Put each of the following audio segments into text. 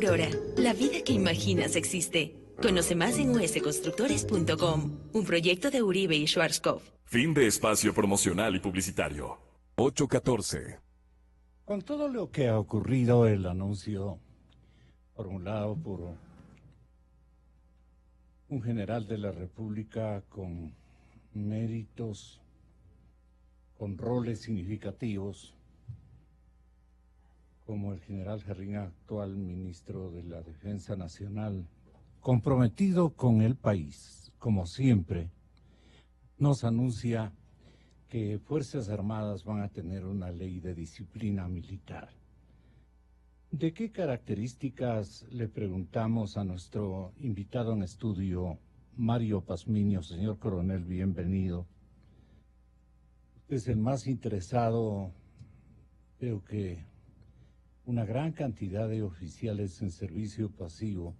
Aurora, la vida que imaginas existe. Conoce más en usconstructores.com, un proyecto de Uribe y Schwarzkopf. Fin de espacio promocional y publicitario. 8:14. Con todo lo que ha ocurrido, el anuncio formulado por un general de la República con méritos, con roles significativos, como el general Jarrín, actual ministro de la Defensa Nacional, comprometido con el país, como siempre, nos anuncia que Fuerzas Armadas van a tener una ley de disciplina militar. ¿De qué características le preguntamos a nuestro invitado en estudio, Mario Pazmiño? Señor coronel, bienvenido. Usted es el más interesado. Veo que una gran cantidad de oficiales en servicio pasivo,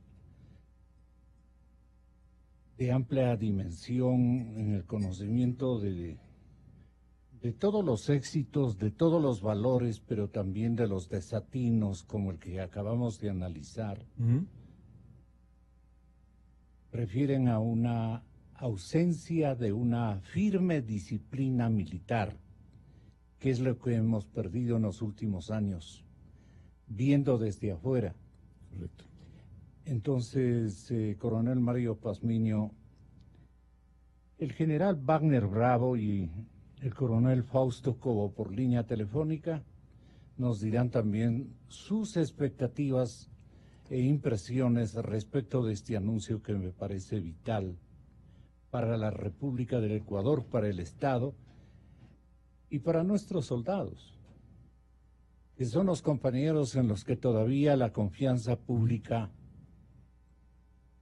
de amplia dimensión en el conocimiento de todos los éxitos, de todos los valores, pero también de los desatinos como el que acabamos de analizar, refieren a una ausencia de una firme disciplina militar, que es lo que hemos perdido en los últimos años, viendo desde afuera. Correcto. Entonces, coronel Mario Pazmiño, el general Wagner Bravo y el coronel Fausto Cobo por línea telefónica nos dirán también sus expectativas e impresiones respecto de este anuncio que me parece vital para la República del Ecuador, para el Estado y para nuestros soldados, que son los compañeros en los que todavía la confianza pública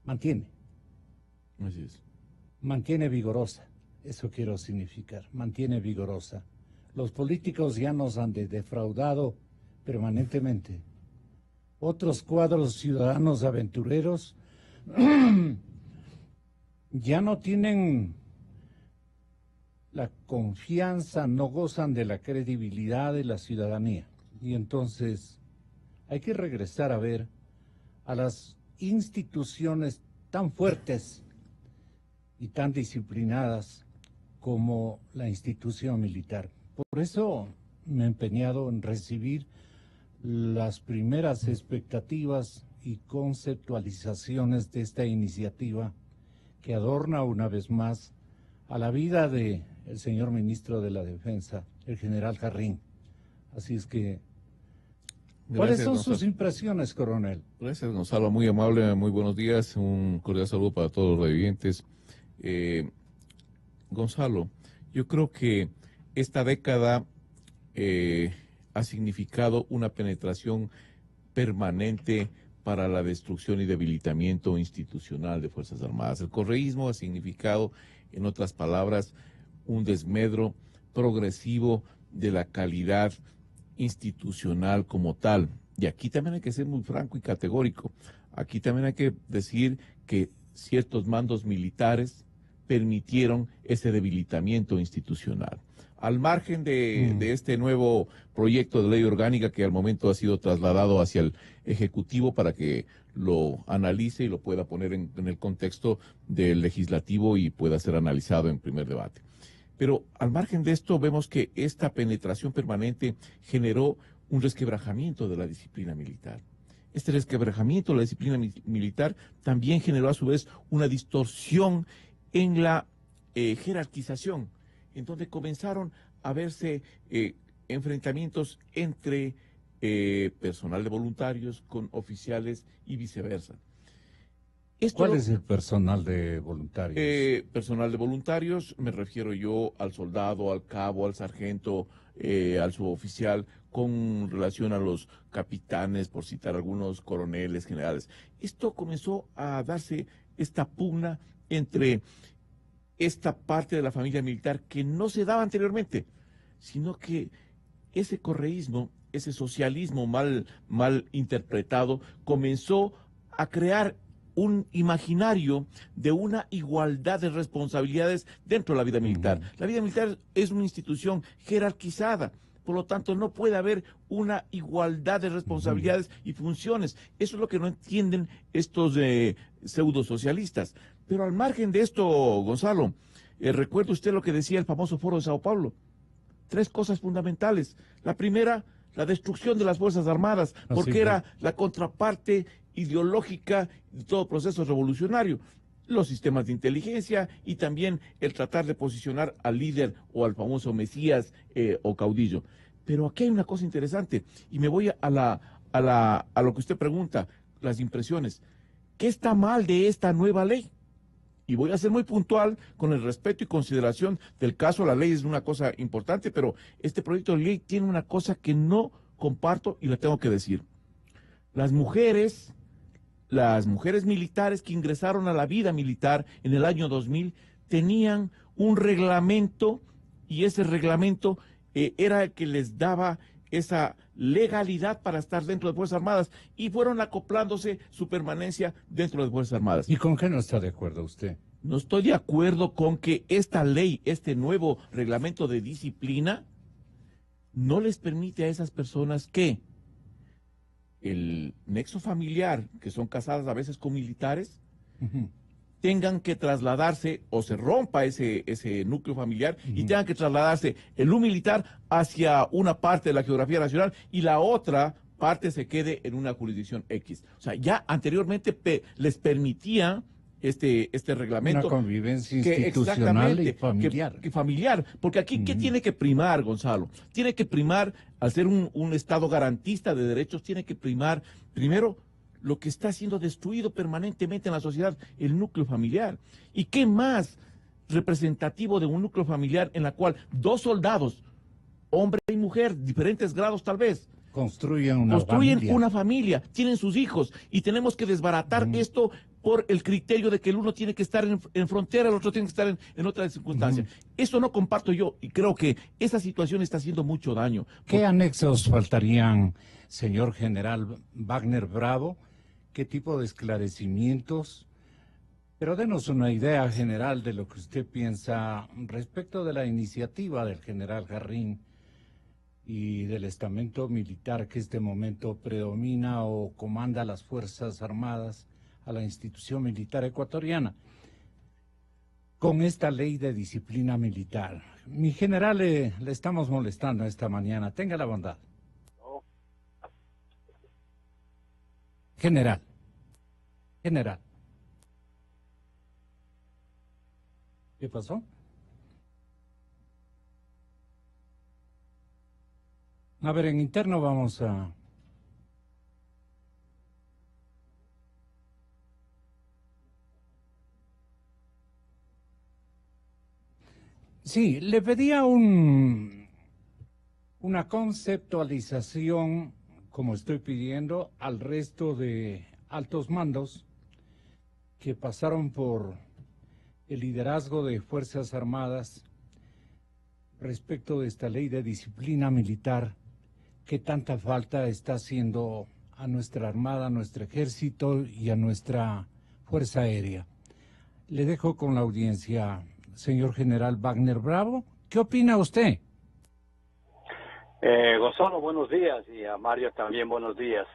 mantiene. Así es. Mantiene vigorosa. Eso quiero significar, mantiene vigorosa. Los políticos ya nos han defraudado permanentemente. Otros cuadros ciudadanos aventureros ya no tienen la confianza, no gozan de la credibilidad de la ciudadanía. Y entonces hay que regresar a ver a las instituciones tan fuertes y tan disciplinadas como la institución militar. Por eso me he empeñado en recibir las primeras expectativas y conceptualizaciones de esta iniciativa que adorna una vez más a la vida del señor ministro de la Defensa, el general Jarrín. Así es que, ¿cuáles son sus impresiones, coronel? Gracias, Gonzalo, muy amable, muy buenos días, un cordial saludo para todos los revidentes. Gonzalo, yo creo que esta década ha significado una penetración permanente para la destrucción y debilitamiento institucional de Fuerzas Armadas. El correísmo ha significado, en otras palabras, un desmedro progresivo de la calidad institucional como tal. Y aquí también hay que ser muy franco y categórico. Aquí también hay que decir que ciertos mandos militares permitieron ese debilitamiento institucional. Al margen de este nuevo proyecto de ley orgánica que al momento ha sido trasladado hacia el Ejecutivo para que lo analice y lo pueda poner en el contexto del legislativo y pueda ser analizado en primer debate. Pero al margen de esto vemos que esta penetración permanente generó un resquebrajamiento de la disciplina militar. Este resquebrajamiento de la disciplina militar también generó a su vez una distorsión en la jerarquización, en donde comenzaron a verse enfrentamientos entre personal de voluntarios con oficiales y viceversa. ¿Cuál es el personal de voluntarios? Personal de voluntarios, me refiero yo al soldado, al cabo, al sargento, al suboficial, con relación a los capitanes, por citar algunos, coroneles, generales. Esto comenzó a darse esta pugna entre esta parte de la familia militar que no se daba anteriormente, sino que ese correísmo, ese socialismo mal interpretado, comenzó a crear un imaginario de una igualdad de responsabilidades dentro de la vida militar. La vida militar es una institución jerarquizada, por lo tanto no puede haber una igualdad de responsabilidades y funciones. Eso es lo que no entienden estos pseudo socialistas. Pero al margen de esto, Gonzalo, recuerda usted lo que decía el famoso Foro de Sao Paulo. 3 cosas fundamentales. La primera, la destrucción de las Fuerzas Armadas, porque era la contraparte ideológica de todo proceso revolucionario. Los sistemas de inteligencia y también el tratar de posicionar al líder o al famoso Mesías o caudillo. Pero aquí hay una cosa interesante y me voy a lo que usted pregunta, las impresiones. ¿Qué está mal de esta nueva ley? Y voy a ser muy puntual con el respeto y consideración del caso. La ley es una cosa importante, pero este proyecto de ley tiene una cosa que no comparto y la tengo que decir. Las mujeres militares que ingresaron a la vida militar en el año 2000 tenían un reglamento y ese reglamento era el que les daba esa legalidad para estar dentro de Fuerzas Armadas y fueron acoplándose su permanencia dentro de Fuerzas Armadas. ¿Y con qué no está de acuerdo usted? No estoy de acuerdo con que esta ley, este nuevo reglamento de disciplina, no les permite a esas personas que el nexo familiar, que son casadas a veces con militares, tengan que trasladarse o se rompa ese núcleo familiar y tengan que trasladarse en un militar hacia una parte de la geografía nacional y la otra parte se quede en una jurisdicción X. O sea, ya anteriormente les permitía este reglamento. Una convivencia institucional y familiar. Que familiar. Porque aquí, ¿qué tiene que primar, Gonzalo? Tiene que primar, al ser un Estado garantista de derechos, tiene que primar, primero, lo que está siendo destruido permanentemente en la sociedad, el núcleo familiar. ¿Y qué más representativo de un núcleo familiar en la cual 2 soldados, hombre y mujer, diferentes grados tal vez, construyen una familia, tienen sus hijos, y tenemos que desbaratar esto por el criterio de que el uno tiene que estar en frontera, el otro tiene que estar en otra circunstancia. Eso no comparto yo, y creo que esa situación está haciendo mucho daño. ¿Qué anexos faltarían, señor general Wagner Bravo? ¿Qué tipo de esclarecimientos? Pero denos una idea general de lo que usted piensa respecto de la iniciativa del general Jarrín y del estamento militar que este momento predomina o comanda las Fuerzas Armadas a la institución militar ecuatoriana. Con esta ley de disciplina militar, mi general, le estamos molestando esta mañana. Tenga la bondad. General. ¿Qué pasó? A ver, en interno vamos a... Sí, le pedía una conceptualización, como estoy pidiendo, al resto de altos mandos que pasaron por el liderazgo de Fuerzas Armadas respecto de esta ley de disciplina militar. ¿Qué tanta falta está haciendo a nuestra Armada, a nuestro Ejército y a nuestra Fuerza Aérea? Le dejo con la audiencia, señor general Wagner Bravo. ¿Qué opina usted? Gonzalo, buenos días, y a Mario también buenos días.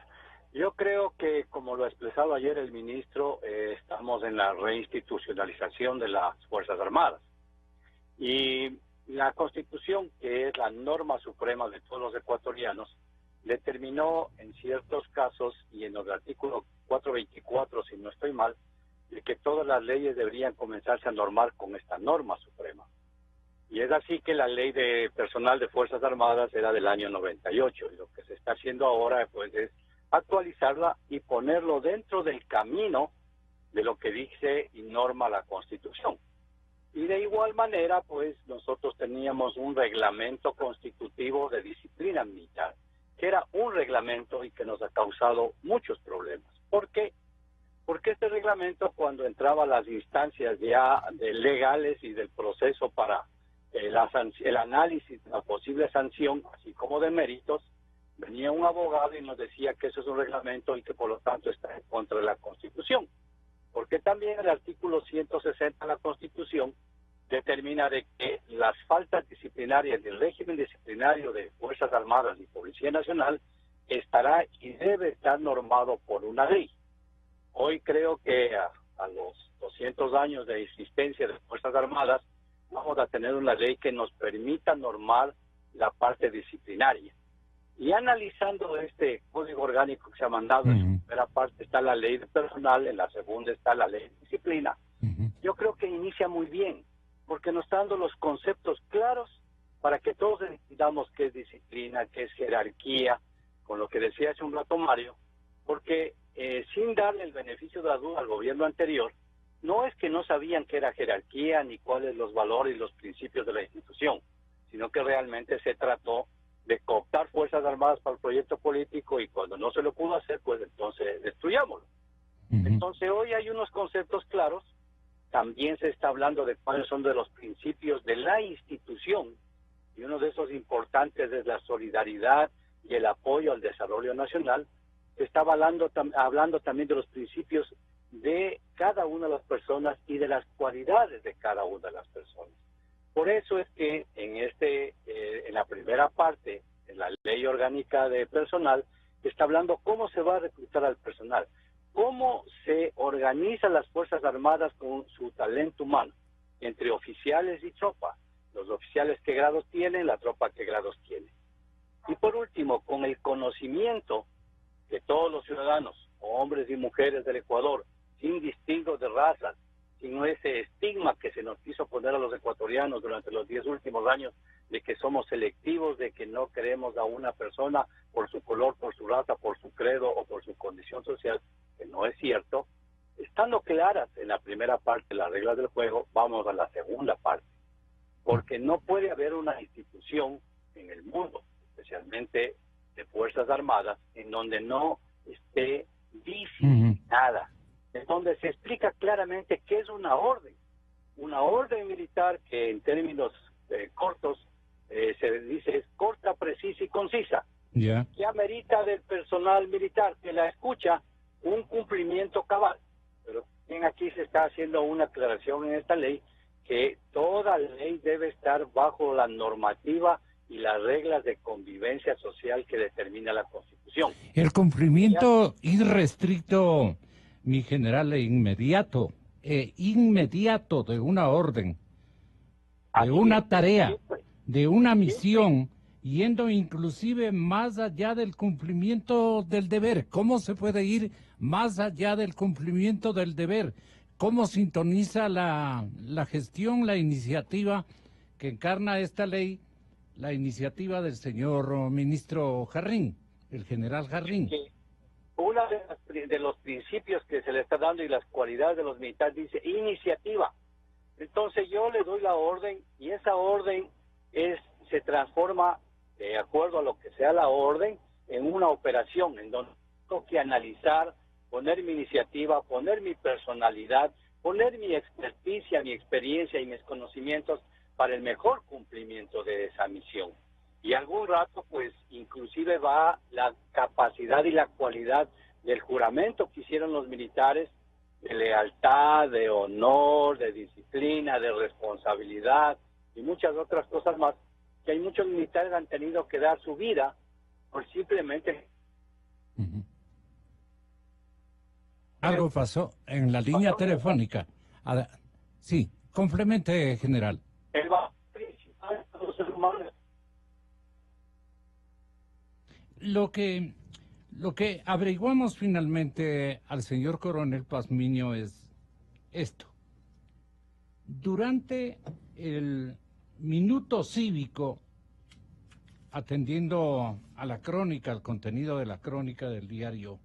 Yo creo que, como lo ha expresado ayer el ministro, estamos en la reinstitucionalización de las Fuerzas Armadas. Y la Constitución, que es la norma suprema de todos los ecuatorianos, determinó en ciertos casos, y en el artículo 424, si no estoy mal, de que todas las leyes deberían comenzarse a normar con esta norma suprema. Y es así que la ley de personal de Fuerzas Armadas era del año 98, y lo que se está haciendo ahora pues es actualizarla y ponerlo dentro del camino de lo que dice y norma la Constitución. Y de igual manera, pues nosotros teníamos un reglamento constitutivo de disciplina militar, que era un reglamento y que nos ha causado muchos problemas. ¿Por qué? Porque este reglamento, cuando entraba a las instancias ya legales y del proceso para el análisis de la posible sanción, así como de méritos, venía un abogado y nos decía que eso es un reglamento y que por lo tanto está en contra de la Constitución. Porque también el artículo 160 de la Constitución determina de que las faltas disciplinarias del régimen disciplinario de Fuerzas Armadas y Policía Nacional estará y debe estar normado por una ley. Hoy creo que a los 200 años de existencia de Fuerzas Armadas vamos a tener una ley que nos permita normar la parte disciplinaria. Y analizando este código orgánico que se ha mandado, en la primera parte está la ley de personal, en la segunda está la ley de disciplina. Yo creo que inicia muy bien, porque nos está dando los conceptos claros para que todos entendamos qué es disciplina, qué es jerarquía, con lo que decía hace un rato Mario, porque sin darle el beneficio de la duda al gobierno anterior, no es que no sabían qué era jerarquía ni cuáles los valores y los principios de la institución, sino que realmente se trató de cooptar Fuerzas Armadas para el proyecto político y cuando no se lo pudo hacer, pues entonces destruyámoslo. Entonces hoy hay unos conceptos claros, también se está hablando de cuáles son de los principios de la institución y uno de esos importantes es la solidaridad y el apoyo al desarrollo nacional. Se está hablando también de los principios de cada una de las personas y de las cualidades de cada una de las personas. Por eso es que en la primera parte, en la ley orgánica de personal, está hablando cómo se va a reclutar al personal, cómo se organizan las Fuerzas Armadas con su talento humano, entre oficiales y tropa, los oficiales qué grados tienen, la tropa qué grados tiene. Y por último, con el conocimiento que todos los ciudadanos, hombres y mujeres del Ecuador, sin distingo de razas, sin ese estigma que se nos quiso poner a los ecuatorianos durante los 10 últimos años de que somos selectivos, de que no queremos a una persona por su color, por su raza, por su credo o por su condición social, que no es cierto. Estando claras en la primera parte las reglas del juego, vamos a la segunda parte, porque no puede haber una institución en el mundo, especialmente de Fuerzas Armadas, en donde no esté disciplinada, en donde se explica claramente qué es una orden militar que en términos cortos se dice es corta, precisa y concisa, que amerita del personal militar que la escucha un cumplimiento cabal. Pero bien, aquí se está haciendo una aclaración en esta ley que toda ley debe estar bajo la normativa y las reglas de convivencia social que determina la Constitución. El cumplimiento irrestricto, mi general, e inmediato de una orden, de una tarea, de una misión, yendo inclusive más allá del cumplimiento del deber. ¿Cómo se puede ir más allá del cumplimiento del deber? ¿Cómo sintoniza la gestión, la iniciativa que encarna esta ley, la iniciativa del señor ministro Jarrín, el general Jarrín? Uno de los principios que se le está dando y las cualidades de los militares dice iniciativa. Entonces yo le doy la orden y esa orden se transforma, de acuerdo a lo que sea la orden, en una operación en donde tengo que analizar, poner mi iniciativa, poner mi personalidad, poner mi experticia, mi experiencia y mis conocimientos para el mejor cumplimiento de esa misión. Y algún rato, pues, inclusive va la capacidad y la cualidad del juramento que hicieron los militares, de lealtad, de honor, de disciplina, de responsabilidad y muchas otras cosas más, que hay muchos militares que han tenido que dar su vida por simplemente... Algo pasó en la línea telefónica. Sí, complemente, general. El valor principal de los seres humanos. Lo que averiguamos finalmente al señor coronel Pazmiño es esto. Durante el minuto cívico, atendiendo a la crónica, al contenido de la crónica del diario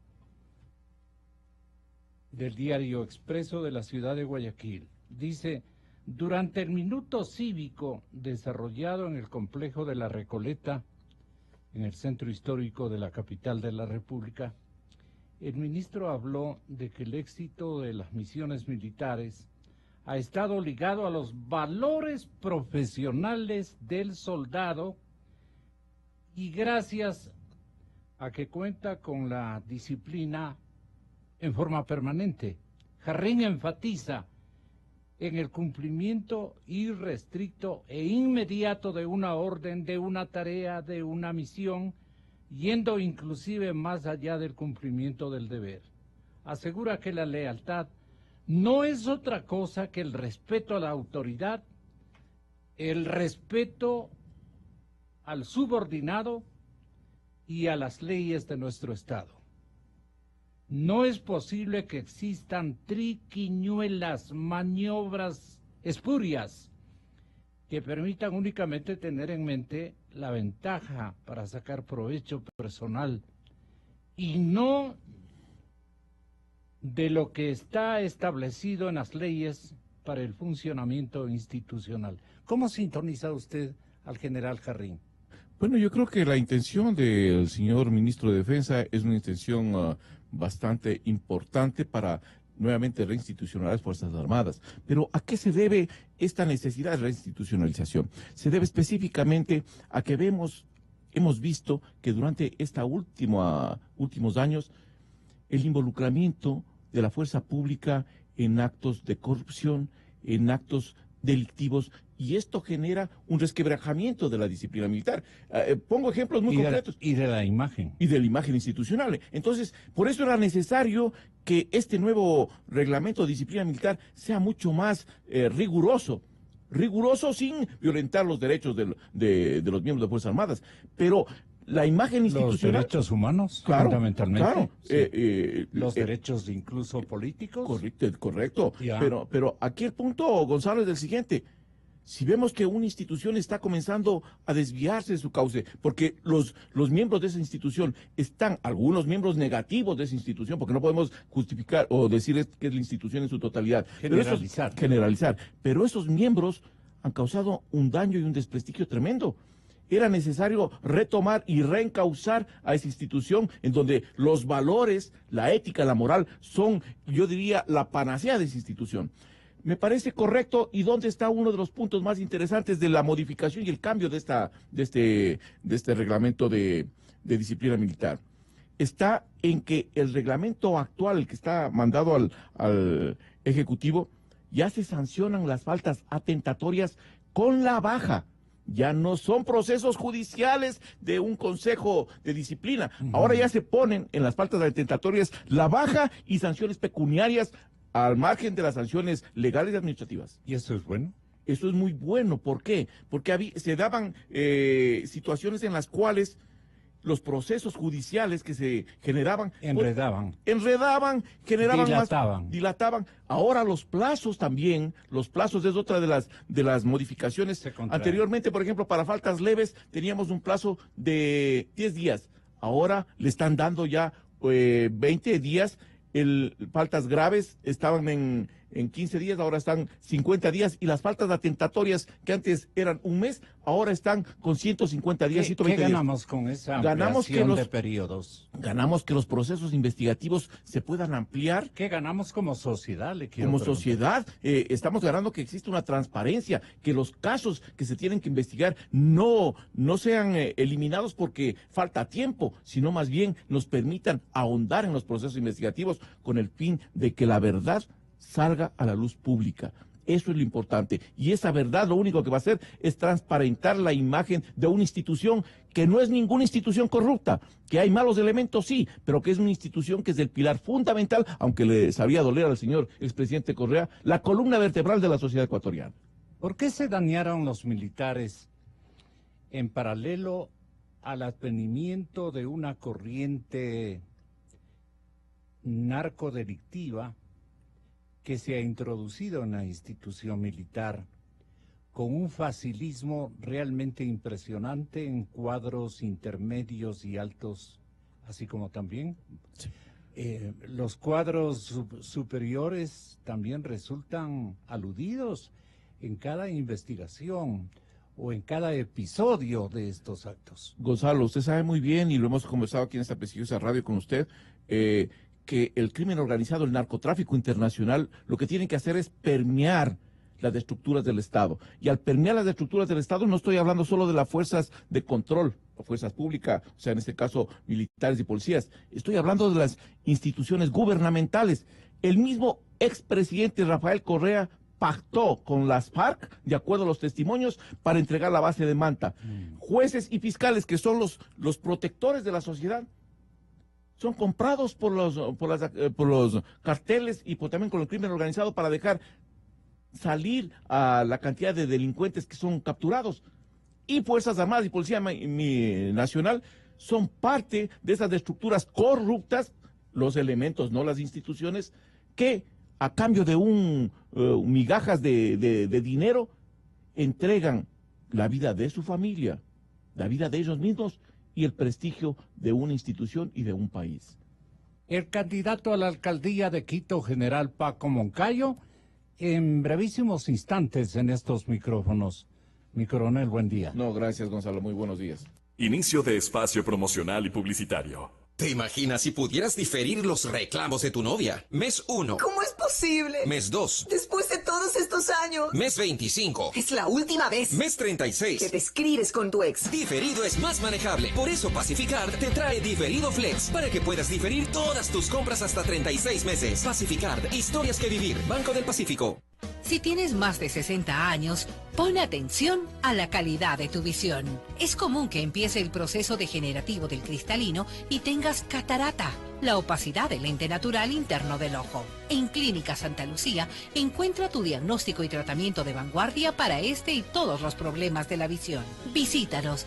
Expreso de la ciudad de Guayaquil, dice: durante el minuto cívico desarrollado en el complejo de La Recoleta, en el centro histórico de la capital de la República, el ministro habló de que el éxito de las misiones militares ha estado ligado a los valores profesionales del soldado y gracias a que cuenta con la disciplina en forma permanente. Jarrín enfatiza en el cumplimiento irrestricto e inmediato de una orden, de una tarea, de una misión, yendo inclusive más allá del cumplimiento del deber. Asegura que la lealtad no es otra cosa que el respeto a la autoridad, el respeto al subordinado y a las leyes de nuestro Estado. No es posible que existan triquiñuelas, maniobras espurias que permitan únicamente tener en mente la ventaja para sacar provecho personal y no de lo que está establecido en las leyes para el funcionamiento institucional. ¿Cómo sintoniza usted al general Jarrín? Bueno, yo creo que la intención del señor ministro de Defensa es una intención bastante importante para nuevamente reinstitucionalizar las Fuerzas Armadas. Pero ¿a qué se debe esta necesidad de reinstitucionalización? Se debe específicamente a que hemos visto que durante últimos años el involucramiento de la fuerza pública en actos de corrupción, en actos delictivos, y esto genera un resquebrajamiento de la disciplina militar. Pongo ejemplos muy concretos. Y de la imagen. Y de la imagen institucional. Entonces, por eso era necesario que este nuevo reglamento de disciplina militar sea mucho más riguroso sin violentar los derechos de los miembros de Fuerzas Armadas. Pero la imagen institucional... Los derechos humanos, claro, fundamentalmente. Claro. Sí. Los derechos incluso políticos. Correcto. Pero aquí el punto, Gonzalo, es el siguiente. Si vemos que una institución está comenzando a desviarse de su cauce, porque los miembros de esa institución algunos miembros negativos de esa institución, porque no podemos justificar o decir que es la institución en su totalidad. Generalizar. Pero esos miembros han causado un daño y un desprestigio tremendo. Era necesario retomar y reencauzar a esa institución en donde los valores, la ética, la moral son, yo diría, la panacea de esa institución. Me parece correcto. ¿Y dónde está uno de los puntos más interesantes de la modificación y el cambio de este reglamento de disciplina militar? Está en que el reglamento actual, el que está mandado al Ejecutivo, ya se sancionan las faltas atentatorias con la baja. Ya no son procesos judiciales de un consejo de disciplina. Ahora ya se ponen en las faltas atentatorias la baja y sanciones pecuniarias al margen de las sanciones legales y administrativas. ¿Y eso es bueno? Eso es muy bueno. ¿Por qué? Porque se daban situaciones en las cuales los procesos judiciales que se generaban... Enredaban, generaban dilataban. Ahora los plazos es otra de las modificaciones. Anteriormente, por ejemplo, para faltas leves teníamos un plazo de 10 días. Ahora le están dando ya 20 días. Faltas graves estaban en 15 días, ahora están 50 días, y las faltas atentatorias que antes eran un mes, ahora están con 150 días, 120 días. ¿Qué ganamos con esa ampliación de periodos? Ganamos que los procesos investigativos se puedan ampliar. ¿Qué ganamos como sociedad? Sociedad, estamos ganando que existe una transparencia, que los casos que se tienen que investigar no sean eliminados porque falta tiempo, sino más bien nos permitan ahondar en los procesos investigativos con el fin de que la verdad salga a la luz pública. Eso es lo importante. Y esa verdad lo único que va a hacer es transparentar la imagen de una institución que no es ninguna institución corrupta, que hay malos elementos, sí, pero que es una institución que es el pilar fundamental, aunque le sabía doler al señor expresidente Correa, la columna vertebral de la sociedad ecuatoriana. ¿Por qué se dañaron los militares en paralelo al advenimiento de una corriente narcodelictiva que se ha introducido en la institución militar con un facilismo realmente impresionante en cuadros intermedios y altos, así como también sí. Los cuadros superiores también resultan aludidos en cada investigación o en cada episodio de estos actos? Gonzalo, usted sabe muy bien, y lo hemos conversado aquí en esta prestigiosa radio con usted, que el crimen organizado, el narcotráfico internacional, lo que tienen que hacer es permear las estructuras del Estado. Y al permear las estructuras del Estado no estoy hablando solo de las fuerzas de control, o fuerzas públicas, o sea, en este caso militares y policías. Estoy hablando de las instituciones gubernamentales. El mismo expresidente Rafael Correa pactó con las FARC, de acuerdo a los testimonios, para entregar la base de Manta. Jueces y fiscales, que son los protectores de la sociedad, son comprados por los carteles y también con el crimen organizado para dejar salir a la cantidad de delincuentes que son capturados. Y Fuerzas Armadas y Policía Nacional son parte de esas estructuras corruptas, los elementos, no las instituciones, que a cambio de migajas de dinero entregan la vida de su familia, la vida de ellos mismos y el prestigio de una institución y de un país. El candidato a la alcaldía de Quito, general Paco Moncayo, en brevísimos instantes en estos micrófonos. Mi coronel, buen día. No, gracias, Gonzalo, muy buenos días. Inicio de espacio promocional y publicitario. ¿Te imaginas si pudieras diferir los reclamos de tu novia? Mes 1. ¿Cómo es posible? Mes 2. Después de todos estos años. Mes 25. Es la última vez Mes 36. que te escribes con tu ex. Diferido es más manejable. Por eso Pacificard te trae Diferido Flex, para que puedas diferir todas tus compras hasta 36 meses. Pacificard, historias que vivir. Banco del Pacífico. Si tienes más de 60 años, pon atención a la calidad de tu visión. Es común que empiece el proceso degenerativo del cristalino y tengas catarata, la opacidad del lente natural interno del ojo. En Clínica Santa Lucía, encuentra tu diagnóstico y tratamiento de vanguardia para este y todos los problemas de la visión. Visítanos.